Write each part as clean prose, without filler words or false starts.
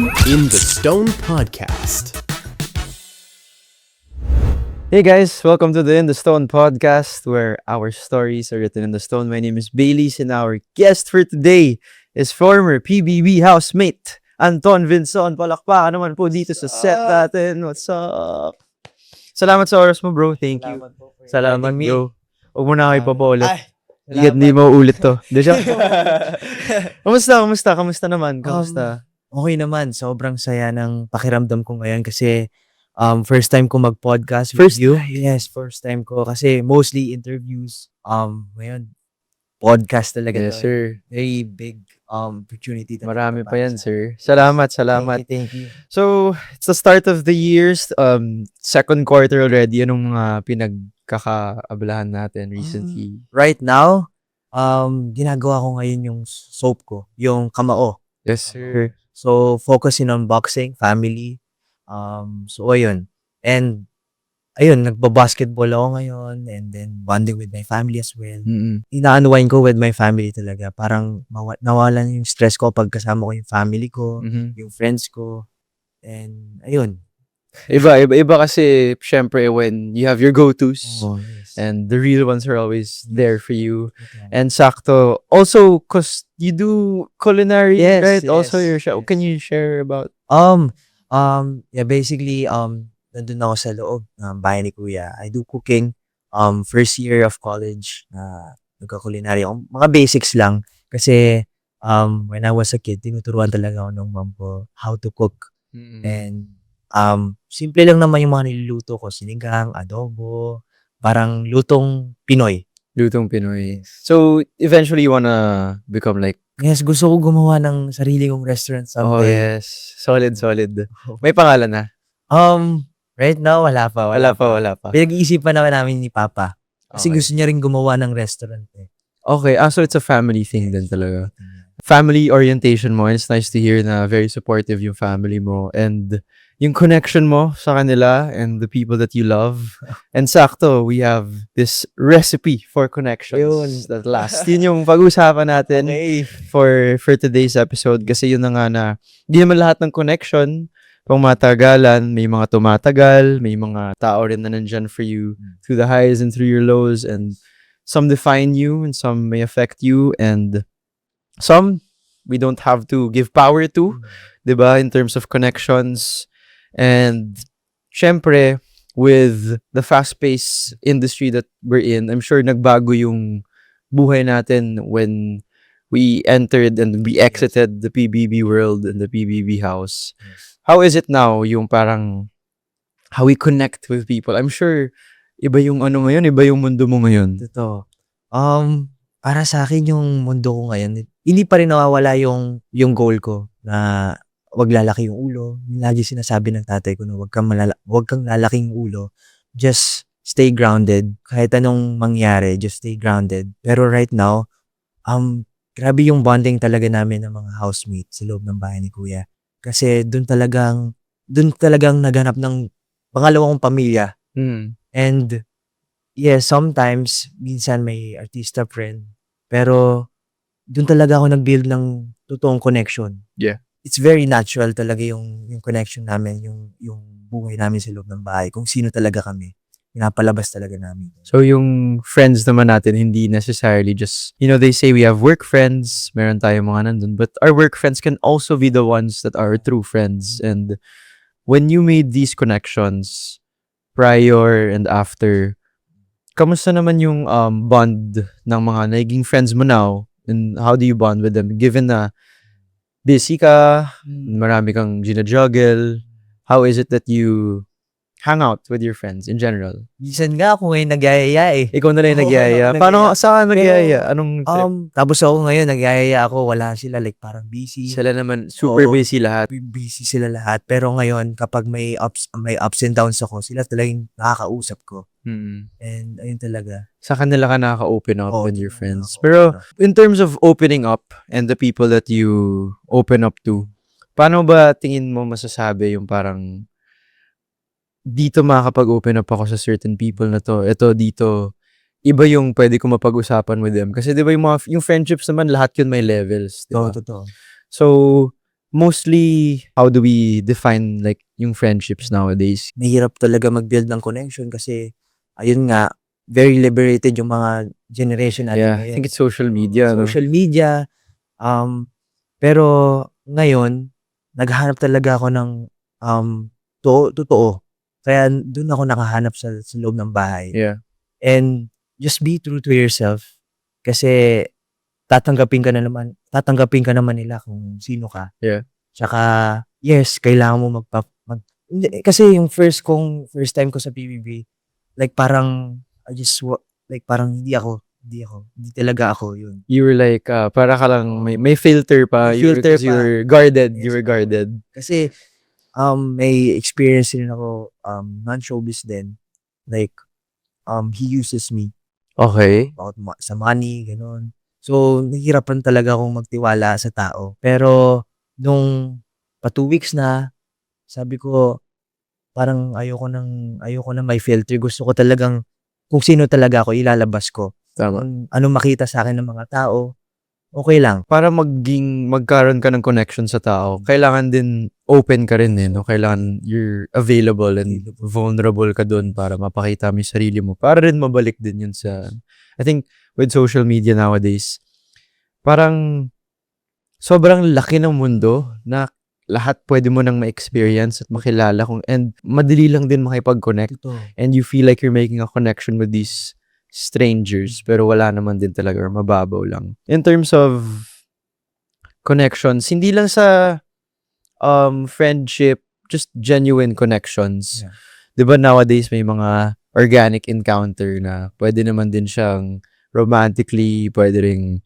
In the Stone Podcast. Hey guys, welcome to the In the Stone podcast where our stories are written in the stone. My name is Baileys and our guest for today is former PBB housemate Anton Vinson. Palakpakan naman po dito sa set natin. What's up? Salamat sa oras mo, bro. Thank you. Salamat, bro. Huwag mo na kayo papaulit. Hindi mo ulit to. Di siya? Kamusta naman? Kamusta? Okay naman, sobrang saya ng pakiramdam ko ngayon kasi first time ko mag-podcast First with you. time? Yes, first time ko kasi mostly interviews. Ngayon, podcast talaga Yes, to. sir. Very big opportunity. talaga Marami pa para yan, sa- sir. Salamat. Thank you. So, it's the start of the year's second quarter already. Anong mga pinagkakaabalahan natin recently? Right now, ginagawa ko ngayon yung soap ko, yung Kamao. Yes, sir. So, focusing on boxing, family. So, ayun. And, ayun, nagbabasketball ako ngayon and then bonding with my family as well. Mm-mm. Ina-unwind ko with my family talaga. Parang nawalan yung stress ko pag kasama ko yung family ko, Mhm. yung friends ko. And, ayun. Iba kasi, syempre, when you have your go-tos Yes. and the real ones are always there for you. And sakto, also, cause you do culinary, Yes, right? yes, Also, your show. yes. Can you share about? Yeah, basically, nandun ako sa loob ng bahay ni Kuya. I do cooking. First year of college, nagka-culinary ako. Mga basics lang. Kasi, when I was a kid, tinuturuan talaga ako ng mom ko how to cook. And, simple lang naman yung mga niluluto ko. Sinigang, adobo, parang lutong Pinoy. Lutong Pinoy. So, eventually, you wanna become like, Yes, gusto ko gumawa ng sarili kong restaurant oh someday. yes, solid. May pangalan na? Right now, wala pa. Wala pa. Pinag-iisipan namin ni Papa. Kasi Okay. gusto niya rin gumawa ng restaurant eh. Okay, so it's a family thing din talaga. Family orientation mo, and it's nice to hear na very supportive yung family mo and yung connection mo sa kanila and the people that you love. And sakto, we have this recipe for connections Yun. that last. Yun yung pag-usapan natin Okay. for today's episode kasi yun na nga na hindi naman lahat ng connection pang matagalan, may mga tumatagal, may mga tao rin na nandyan for you through the highs and through your lows, and some define you and some may affect you and some we don't have to give power to, 'di ba, in terms of connections. And syempre with the fast-paced industry that we're in, I'm sure nagbago yung buhay natin when we entered and we exited the PBB world and the PBB house. How is it now, yung parang how we connect with people? I'm sure iba yung ano ngayon, iba yung mundo mo ngayon. Totoo. Para sa akin yung mundo ko ngayon, hindi pa rin nawawala yung goal ko na wag lalaki yung ulo. Yung lagi sinasabi ng tatay ko na wag kang lalaking ulo. Just stay grounded. Kahit anong mangyari, just stay grounded. Pero right now, grabe yung bonding talaga namin ng mga housemates sa loob ng bahay ni Kuya. Kasi doon talagang naghanap ng pangalawang pamilya. And yes, sometimes, minsan may artista friend. Pero, doon talaga ako nag-build ng totoong connection. Yeah. It's very natural talaga yung connection namin, yung buhay namin sa loob ng bahay. Kung sino talaga kami. Pinapalabas talaga namin. So yung friends naman natin, hindi necessarily just, they say we have work friends, meron tayong mga nandun, but our work friends can also be the ones that are true friends. And when you made these connections, prior and after, kamusta naman yung bond ng mga naging friends mo now? And how do you bond with them? Given na busy ka, marami kang gina-juggle, how is it that you hang out with your friends in general? Minsan nga ako ngayon nagyayaya eh. Ikaw na lang yung Oo, nagyaya. nagyaya. Paano, saan ka nagyaya? Anong trip? Tapos ako ngayon, nagyayaya ako, wala sila, like parang busy. Sila naman, super Oo. busy lahat. Busy sila lahat. Pero ngayon, kapag may ups and downs ako, sila talagang nakakausap ko. And ayun talaga. Sa kanila ka nakaka-open up Oo, with your doon friends. ako. Pero, in terms of opening up and the people that you open up to, paano ba tingin mo masasabi yung parang dito makakapag-open up ako sa certain people na to. Ito dito, iba yung pwede ko mapag-usapan with them. Kasi di ba yung friendships naman, lahat yun may levels. Diba? Totoo. So, mostly, how do we define like yung friendships nowadays? Mahirap talaga mag-build ng connection kasi, ayun nga, very liberated yung mga generation natin Yeah, I ngayon. think it's social media. No? Social media. Pero ngayon, naghahanap talaga ako ng totoo. Kaya doon ako nakahanap sa loob ng bahay. Yeah. And just be true to yourself. Kasi tatanggapin ka naman nila kung sino ka. Yeah. Tsaka, yes, kailangan mo kasi yung first time ko sa PBB, like parang, parang hindi talaga ako yun. You were like, para ka lang, may filter pa. May filter You pa. were guarded. Yes, You were guarded. Kasi, may experience din ako, non-showbiz din. Like, he uses me Okay. about sa money, gano'n. So, nahihirapan talaga akong magtiwala sa tao. Pero, nung 2 weeks na, sabi ko, parang ayoko na may filter. Gusto ko talagang, kung sino talaga ako, ilalabas ko. Tama. Anong makita sa akin ng mga tao, okay lang. Para magkaroon ka ng connection sa tao, kailangan din open ka rin no? Kailangan you're available and vulnerable ka dun para mapakita mo yung sarili mo. Para rin mabalik din yun sa, I think, with social media nowadays, parang sobrang laki ng mundo na lahat pwede mo nang ma-experience at makilala and madali lang din makipag-connect. Ito. And you feel like you're making a connection with these strangers, pero wala naman din talaga or mababaw lang. In terms of connections, hindi lang sa friendship, just genuine connections. Yeah. 'Di ba nowadays may mga organic encounter na pwede naman din siyang romantically, pwede ring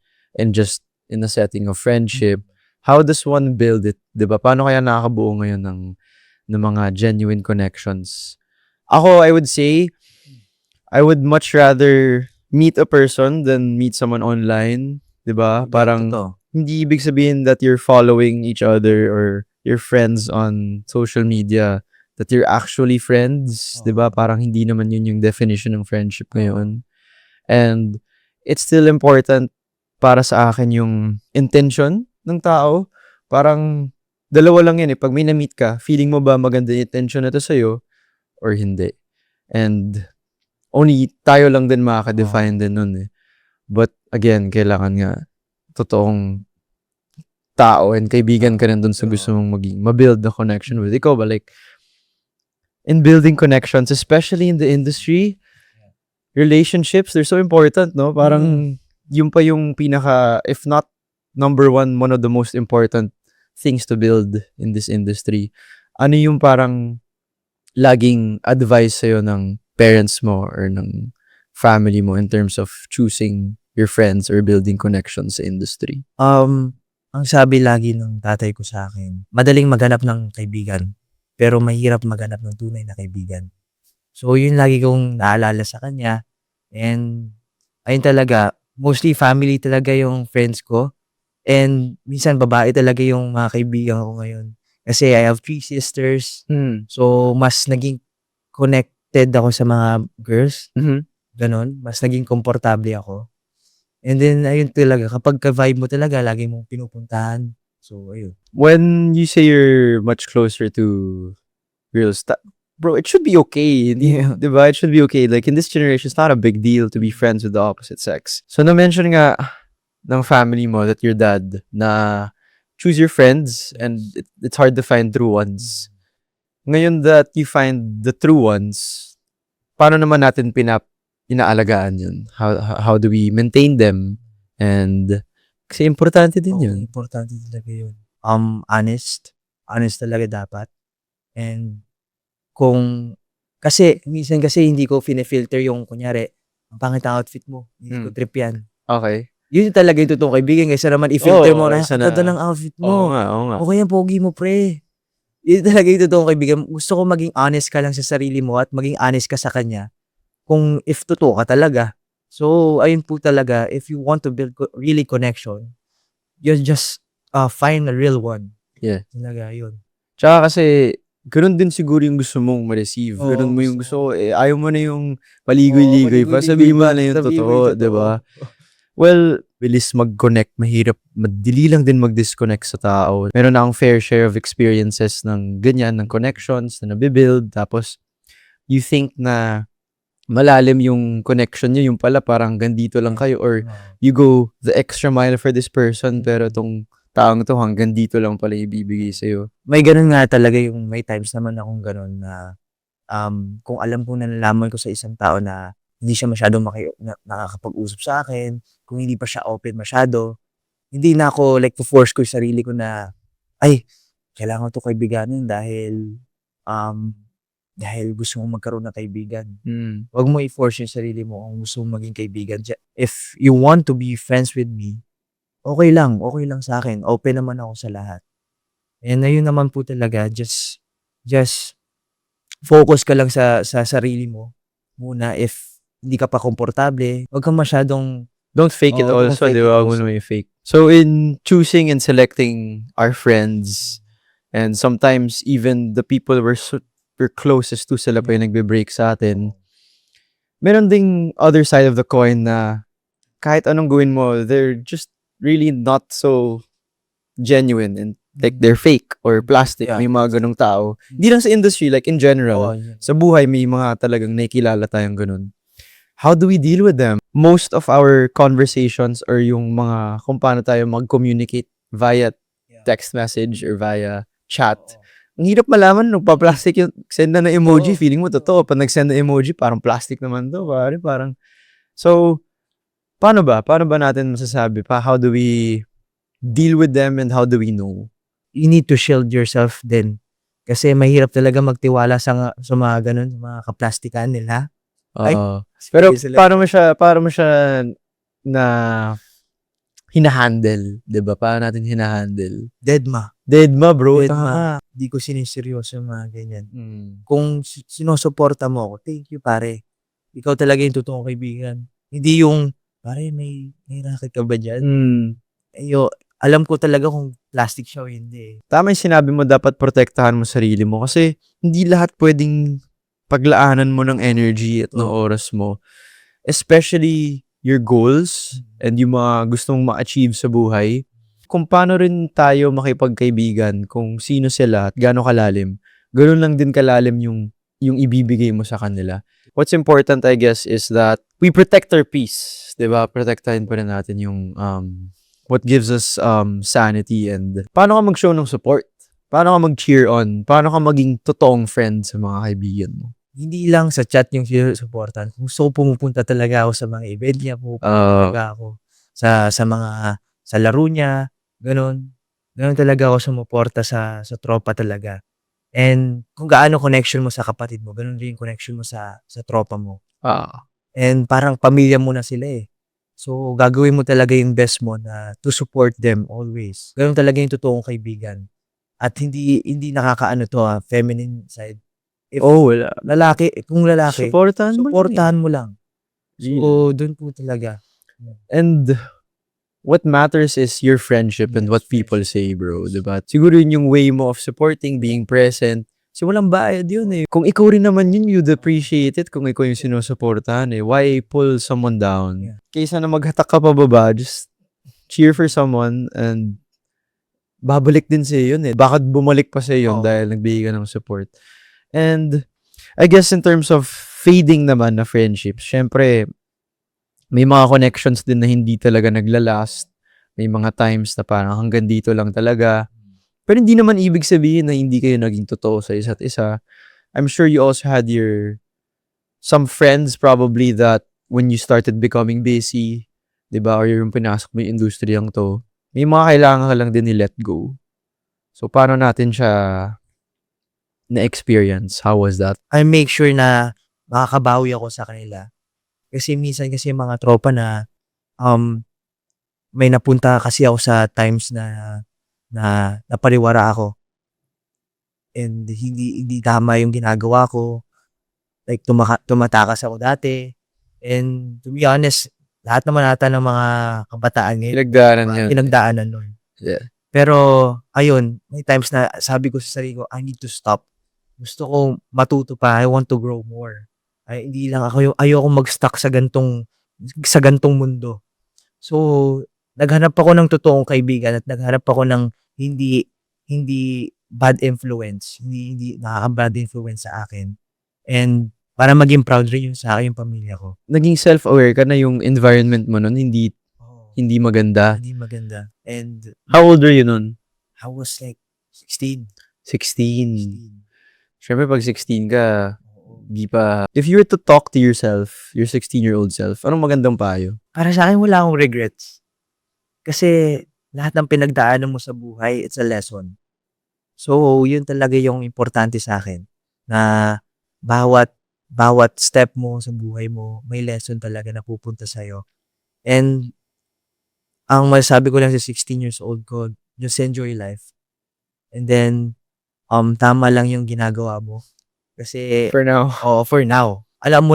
just in a setting of friendship. How does one build it? 'Di ba? Paano kaya nakakabuo ngayon ng mga genuine connections? Ako, I would say, I would much rather meet a person than meet someone online, 'di ba? Parang Totoo. hindi ibig sabihin that you're following each other or your friends on social media that you're actually friends, 'di ba? Parang hindi naman yun yung definition ng friendship ngayon. And it's still important para sa akin yung intention ng tao. Parang dalawa lang yan pag may na-meet ka, feeling mo ba maganda yung intention na to sa'yo or hindi? And only tayo lang din makaka-define din nun But again, kailangan nga totoong tao and kaibigan ka rin dun sa gusto mong ma-build the connection with. Ikaw ba, like, in building connections, especially in the industry, relationships, they're so important, no? Parang, yun pa yung pinaka, if not number one of the most important things to build in this industry. Ano yung parang laging advice sa'yo ng parents mo or ng family mo in terms of choosing your friends or building connections sa industry? Ang sabi lagi ng tatay ko sa akin, madaling maghanap ng kaibigan, pero mahirap maghanap ng tunay na kaibigan. So, yun lagi kong naalala sa kanya. And, ayun talaga, mostly family talaga yung friends ko. And, minsan babae talaga yung mga kaibigan ko ngayon. Kasi I have 3 sisters. So, mas naging connected ako sa mga girls. Ganon. Mas naging komportable ako. And then, ayun talaga, kapag ka-vibe mo talaga, lagi mong pinupuntahan. So, ayun. When you say you're much closer to girls, bro, it should be okay. Yeah. Diba? It should be okay. Like, in this generation, it's not a big deal to be friends with the opposite sex. So, na-mention nga ng family mo that your dad na choose your friends and it's hard to find true ones. Ngayon that you find the true ones, paano naman natin inaalagaan yun? How do we maintain them? And kasi importante din yun. Importante talaga yun. Honest talaga dapat. And kasi minsan hindi ko fine-filter yung kunyari, ang pangit ang outfit mo, hindi ko trip yan. Okay. Yun talaga yung totoong kaibigan, kaysa naman i-filter mo na, kaysa ganda ng outfit Oo mo. nga. Okay yan, pogi mo, pre. Yun talaga yung totoong kaibigan. Gusto ko maging honest ka lang sa sarili mo at maging honest ka sa kanya kung if totoo ka talaga. So, ayun po talaga, if you want to build really connection, you just find a real one. Yeah. Talaga, yun. Tsaka kasi, ganun din siguro yung gusto mong ma-receive. Oo, Ganun mo yung gusto gusto. Ayaw mo na yung paligoy-ligoy pa. Sabihin mo na yung totoo, diba? Well, bilis mag-connect, mahirap, madili lang din mag-disconnect sa tao. Meron na akong fair share of experiences ng ganyan, ng connections na nabibuild. Tapos, you think na malalim yung connection nyo, yung pala parang gandito lang kayo or you go the extra mile for this person pero tong taong to hanggang dito lang pala ibibigay sa'yo. May ganun nga talaga yung may times naman akong ganun na kung alam kong nalalaman ko sa isang tao na hindi siya masyadong nakakapag-usap sa akin, kung hindi pa siya open masyado, hindi na ako like to-force ko yung sarili ko na, ay, kailangan ko to kaibiganin dahil gusto mong magkaroon ng kaibigan. Huwag mo i-force yung sarili mo kung gusto mong maging kaibigan. If you want to be friends with me, okay lang sa akin. Open naman ako sa lahat. And ayun naman po talaga, just focus ka lang sa sarili mo muna. If hindi ka pa komportable, huwag kang masyadong Don't fake it don't also, fake di it ba? also. Huwag mo may fake. So, in choosing and selecting our friends, and sometimes even the people we're closest to, sila pa yung nagbe-break sa atin, meron ding other side of the coin na kahit anong gawin mo, they're just really not so genuine and like they're fake or plastic. Yeah. May mga ganong tao. Hindi lang sa industry, like in general. Oo, yun. Sa buhay, may mga talagang nakikilala tayong ganun. How do we deal with them? Most of our conversations or yung mga kung paano tayo mag-communicate via text message or via chat. Ang hirap malaman, nagpa-plastic yung send na emoji, feeling mo totoo. Pag nag-send na emoji, parang plastic naman to. Parang. So, paano ba? Paano ba natin masasabi pa? How do we deal with them and how do we know? You need to shield yourself din. Kasi mahirap talaga magtiwala sa mga ganun, mga kaplastikan nila. Ay, pero sige, paano mo siya na hinahandle, 'di ba? Paano natin hinahandle? Deadma, bro. Di ko siniseryoso yung mga ganyan. Mm. Kung sinusuporta mo ako, thank you pare. Ikaw talaga yung totoong kaibigan. Hindi yung, pare, may racket ka ba dyan? Alam ko talaga kung plastic siya o hindi. Tama yung sinabi mo, dapat protektahan mo sarili mo kasi hindi lahat pwedeng paglaanan mo ng energy at ng oras mo. Especially your goals and yung mga gusto mong ma-achieve sa buhay. Kung paano rin tayo makipagkaibigan, kung sino sila at gaano kalalim, ganoon lang din kalalim yung ibibigay mo sa kanila. What's important, I guess, is that we protect our peace. Diba? Protektahin pa rin natin yung what gives us sanity and paano ka mag-show ng support? Paano ka mag-cheer on? Paano ka maging totoong friend sa mga kaibigan mo? Hindi lang sa chat yung supportan. Gusto ko pumupunta talaga ako sa mga event niya, pupunta talaga ako sa laro niya, ganun. Ganun talaga ako sumuporta sa tropa talaga. And kung gaano connection mo sa kapatid mo, ganun din yung connection mo sa tropa mo. And parang pamilya mo na sila eh. So, gagawin mo talaga yung best mo na to support them always. Ganun talaga yung totoong kaibigan. At hindi nakakaano to feminine side. If wala. kung lalaki, supportahan mo lang. So, dun po talaga. And what matters is your friendship and what people say, bro. Diba? Siguro yun yung way mo of supporting, being present. Kasi walang bayad yun eh. Kung ikaw rin naman yun, you'd appreciate it kung ikaw yung sinusuportahan eh. Why pull someone down? Yeah. Kaysa na maghatak ka pababa, just cheer for someone and babalik din sa'yo yun eh. Bakit bumalik pa sa'yo yun dahil nagbigay ka ng support? And I guess in terms of fading naman na friendships, syempre, may mga connections din na hindi talaga naglalast. May mga times na parang hanggang dito lang talaga. Pero hindi naman ibig sabihin na hindi kayo naging totoo sa isa't isa. I'm sure you also had some friends probably that when you started becoming busy, diba, or yung pinasok mo yung industriyang to, may mga kailangan ka lang din i-let go. So, paano natin siya na-experience? How was that? I make sure na makakabawi ako sa kanila. Kasi minsan kasi mga tropa na may napunta kasi ako sa times na napariwara ako. And hindi tama yung ginagawa ko. Like tumatakas ako dati. And to be honest, lahat naman ata ng mga kabataan ngayon pinagdaanan nun. Yeah. Pero ayun, may times na sabi ko sa sarili ko, I need to stop. Gusto ko matuto pa. I want to grow more. Ay, hindi lang ayoko mag-stuck sa gantong mundo. So, naghanap ako ng totoong kaibigan at naghanap ako ng hindi hindi bad influence, hindi nakaka-bad influence sa akin. And para maging proud rin yung sa akin, yung pamilya ko. Naging self-aware ka na yung environment mo nun, hindi maganda. Hindi maganda. And How old are you nun? I was like 16. 16. Siyempre, pag 16 ka, di pa... If you were to talk to yourself, your 16-year-old self, anong magandang payo? Para sa akin, wala akong regrets. Kasi lahat ng pinagdaanan mo sa buhay, it's a lesson. So, yun talaga yung importante sa akin. Na bawat step mo sa buhay mo, may lesson talaga na pupunta sa'yo. And ang masasabi ko lang sa 16 years old ko, just enjoy life. And then, tama lang yung ginagawa mo. Kasi, For now. for now. Alam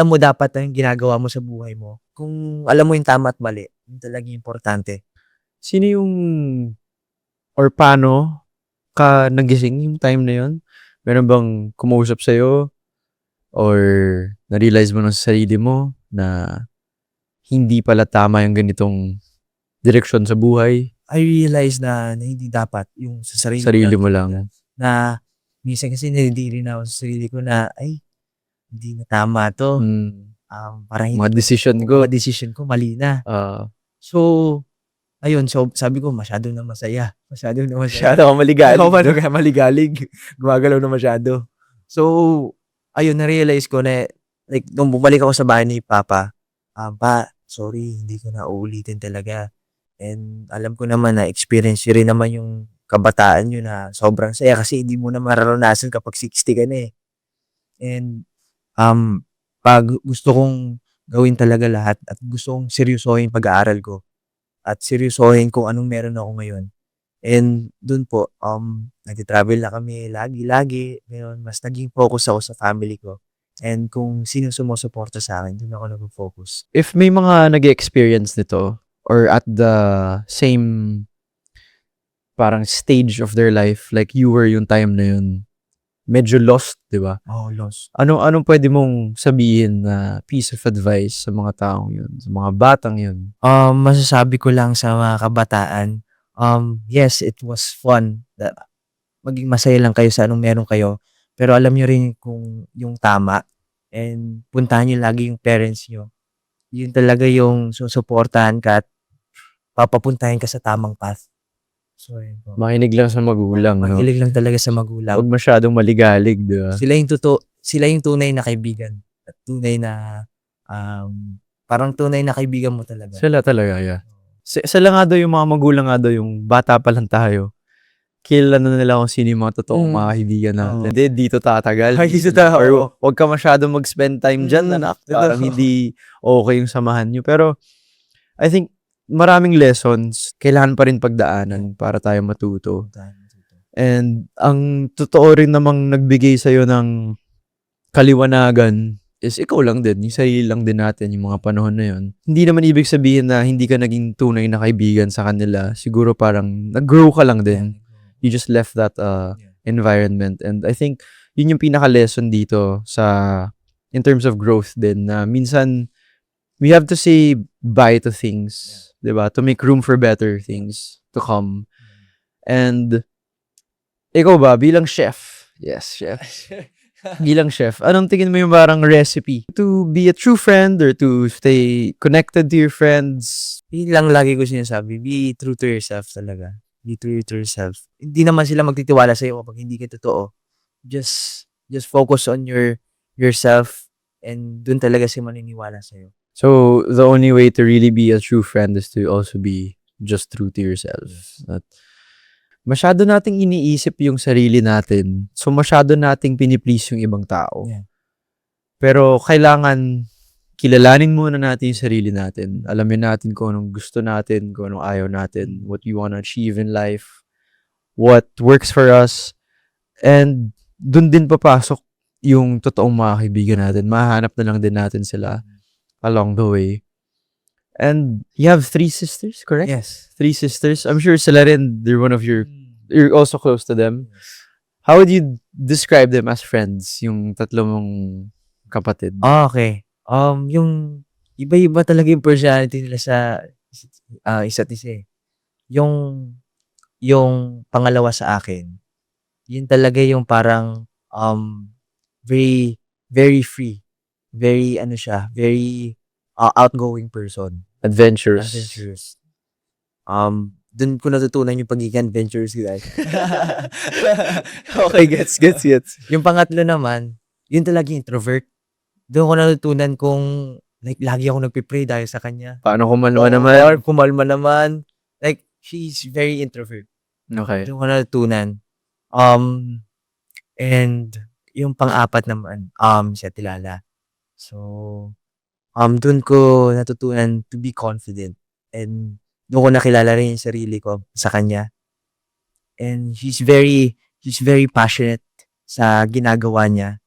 mo dapat ang ginagawa mo sa buhay mo. Kung alam mo yung tama at mali, yun talaga yung importante. Sino yung... Or paano ka nagising yung time na yun? Meron bang kumausap sa'yo? Or na-realize mo ng sarili mo na hindi pala tama yung ganitong direksyon sa buhay? I realized na hindi dapat yung sa Sarili mo lang. Na minsan kasi nandiri na ako sa sarili ko na hindi na tama to. Parang Mga decision ko. Mga decision ko mali na. Ah, So, ayun. So, sabi ko, masyado na masaya. Masyado ka maligalig. maligalig. Gumagalaw na masyado. So, ayun, na-realize ko na, like, nung bumalik ako sa bahay ni Papa, Pa, sorry, hindi ko na uulitin talaga. And alam ko naman na experience yun rin naman yung kabataan yun na sobrang saya kasi hindi mo na mararanasan kapag 60 ka na eh. And pag gusto kong gawin talaga lahat at gusto kong seryosohin pag-aaral ko at seryosohin kung anong meron ako ngayon. And dun po, nag-travel na kami lagi. Ngayon, mas naging focus ako sa family ko. And kung sino sumusuporta sa akin, dun ako nag-focus. if may mga nag-experience nito or at the same parang stage of their life like you were yung time na yun, medyo lost, di ba? Lost. Anong pwede mong sabihin na piece of advice sa mga taong yun, sa mga batang yun? Masasabi ko lang sa mga kabataan, yes, it was fun. Maging masaya lang kayo sa anong meron kayo. Pero alam nyo rin kung yung tama. And puntahan nyo lagi yung parents nyo. Yun talaga yung susuportahan ka at papapuntahin ka sa tamang path. So, yun po. Makinig lang sa magulang. No? Mahilig lang talaga sa magulang. Huwag masyadong maligalig, di ba? Sila yung tunay na kaibigan. At tunay na, parang tunay na kaibigan mo talaga. Sila talaga, yeah. Sila nga daw yung mga magulang nga daw yung bata pa lang tayo. Kilala na nila kung sino yung mga totoong mga kaibigan natin. Hindi, dito tatagal. Or huwag ka masyadong mag-spend time dyan, anak. Parang hindi okay yung samahan nyo. Pero, I think, maraming lessons kailangan pa rin pagdaanan para tayo matuto. And, ang totoo rin namang nagbigay sa'yo ng kaliwanagan is ikaw lang din. Yung sarili lang din natin yung mga panahon na yun. Hindi naman ibig sabihin na hindi ka naging tunay na kaibigan sa kanila. Siguro parang nag-grow ka lang din. You just left that environment. And I think yun yung pinaka-lesson dito in terms of growth din na minsan we have to say bye to things, diba? To make room for better things to come. And ikaw ba, bilang chef? Yes, chef. Bilang chef, anong tingin mo yung parang recipe to be a true friend or to stay connected to your friends? Yun lang lagi ko sinasabi, be true to yourself talaga. Be true to yourself. Hindi naman sila magtitiwala sa'yo kapag hindi ka totoo. Just focus on yourself and dun talaga sila maniniwala sa'yo. So, the only way to really be a true friend is to also be just true to yourself. At masyado nating iniisip yung sarili natin. So, masyado nating piniplease yung ibang tao. Yeah. Pero, kailangan kilalanin muna natin yung sarili natin. Alamin natin kung anong gusto natin, kung anong ayaw natin, what we want to achieve in life, what works for us. And, dun din papasok yung totoong mga kaibigan natin. Mahanap na lang din natin sila along the way. And you have 3 sisters, correct? Yes. 3 sisters. I'm sure sila rin, you're also close to them. How would you describe them as friends, yung tatlo mong kapatid? Okay. Yung iba-iba talaga yung personality nila sa isa't isa eh. Yung pangalawa sa akin, yun talaga yung parang very very free. Very ano siya, very outgoing person. Adventurous. Adventurous. Dun ko natutunan yung pagiging adventurous, guys. Okay, gets. Yung pangatlo naman, yun talaga introvert. Doon ko natutunan kung like lagi ako nagpe-pray dahil sa kanya. Paano kumalma Or naman? kumalma naman. Like, she's very introvert. Okay. Doon ko natutunan. And yung pang-apat naman, si Ate Lala. So, doon ko natutunan to be confident. And doon ko nakilala rin yung sarili ko sa kanya. And she's very passionate sa ginagawa niya.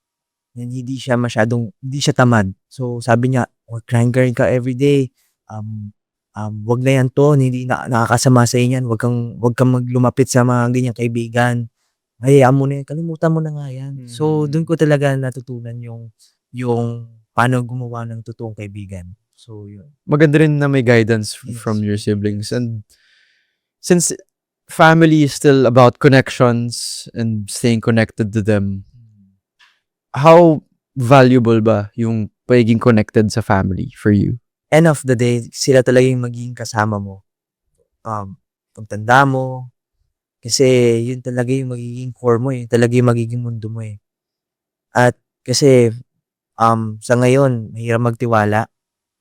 And hindi siya tamad. So, sabi niya, grind ka everyday. Wag na yan to, hindi nakakasama sa inyan. Wag kang maglumapit sa mga ganyang kaibigan. Hayaan mo na yan, kalimutan mo na nga yan. So, doon ko talaga natutunan yung paano gumawa ng totoong kaibigan. So, yun. Maganda rin na may guidance from your siblings. And since family is still about connections and staying connected to them, how valuable ba yung pagiging connected sa family for you? End of the day, sila talaga yung magiging kasama mo. Pagtanda mo, kasi yun talaga yung magiging core mo, yun talaga yung magiging mundo mo eh. At kasi sa ngayon, mahirap magtiwala,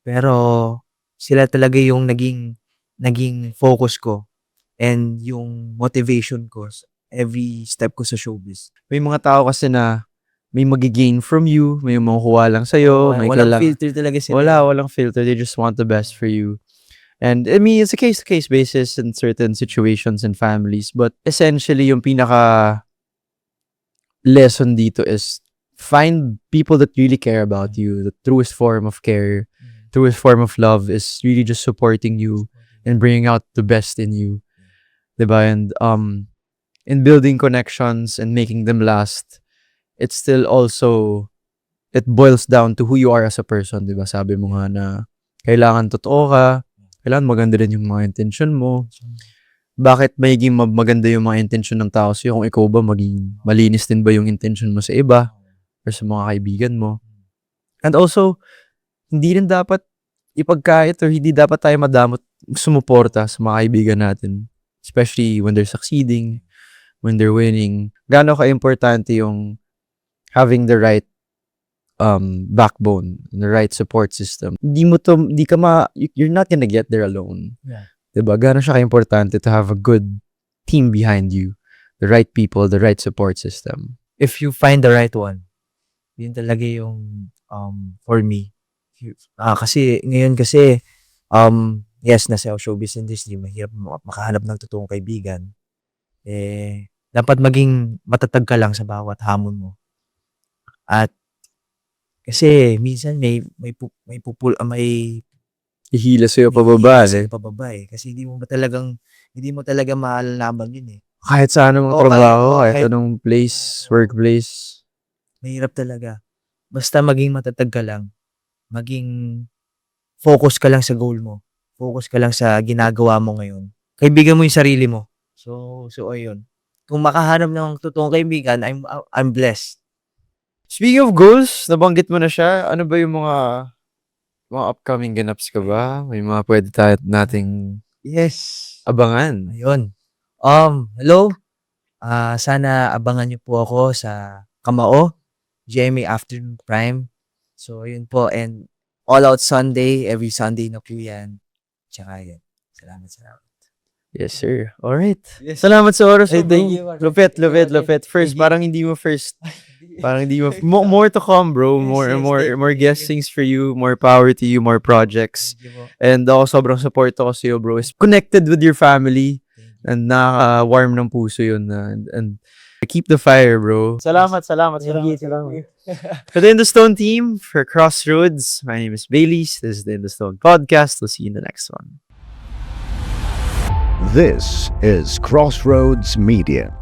pero sila talaga yung naging focus ko and yung motivation ko every step ko sa showbiz. May mga tao kasi na may magi-gain from you, may makukuha lang sa'yo, may Walang filter talaga sila. Walang filter. They just want the best for you. And I mean, it's a case-to-case basis in certain situations and families. But essentially, yung pinaka lesson dito is find people that really care about you. The truest form of care, truest form of love is really just supporting you and bringing out the best in you. Diba? And in building connections and making them last, it's still also, it boils down to who you are as a person, diba? Sabi mo nga na kailangan totoo ka, kailangan maganda rin yung mga intention mo. Bakit magiging maganda yung mga intention ng tao sa'yo kung ikaw ba maging malinis din ba yung intention mo sa iba or sa mga kaibigan mo? And also, hindi rin dapat ipagkait or hindi dapat tayo madamot sumuporta sa mga kaibigan natin. Especially when they're succeeding, when they're winning. Gaano ka-importante yung having the right backbone, the right support system. You're not gonna get there alone. Yeah. Diba? Gaano siya ka-importante to have a good team behind you, the right people, the right support system. If you find the right one, yun talaga yung for me. Kasi ngayon yes, nasa showbiz industry, mahirap makahanap ng totoong kaibigan. Dapat maging matatag ka lang sa bawat hamon mo. At kasi minsan may Ihila sa'yo pababa. Kasi hindi mo talaga malalaman yun eh. Kahit sa anong trabaho, kahit anong place, workplace. Mahirap talaga. Basta maging matatag ka lang. Maging focus ka lang sa goal mo. Focus ka lang sa ginagawa mo ngayon. Kaibigan mo yung sarili mo. So ayun. Kung makahanap ng totoong kaibigan, I'm blessed. Speaking of goals, nabanggit mo na siya. Ano ba yung mga upcoming ganaps ka ba? May mga pwede nating abangan. Ayun. Hello. Sana abangan niyo po ako sa Kamao, GMA Afternoon Prime. So, yun po. And All Out Sunday, every Sunday na po yan. Tsaka yan. Salamat. Yes, sir. Alright. Yes. Salamat sa oras. Hey, thank you. Lupit. First, parang hindi mo first. Parang hindi mo. More to come, bro. More guestings for you. More power to you. More projects. And ako sobrang support ako sa'yo, bro. Is connected with your family. And nakaka-warm ng puso yun. And keep the fire, bro. Salamat. For the Indostone team, for Crossroads, my name is Baileys. This is the Indostone Podcast. We'll see you in the next one. This is Crossroads Media.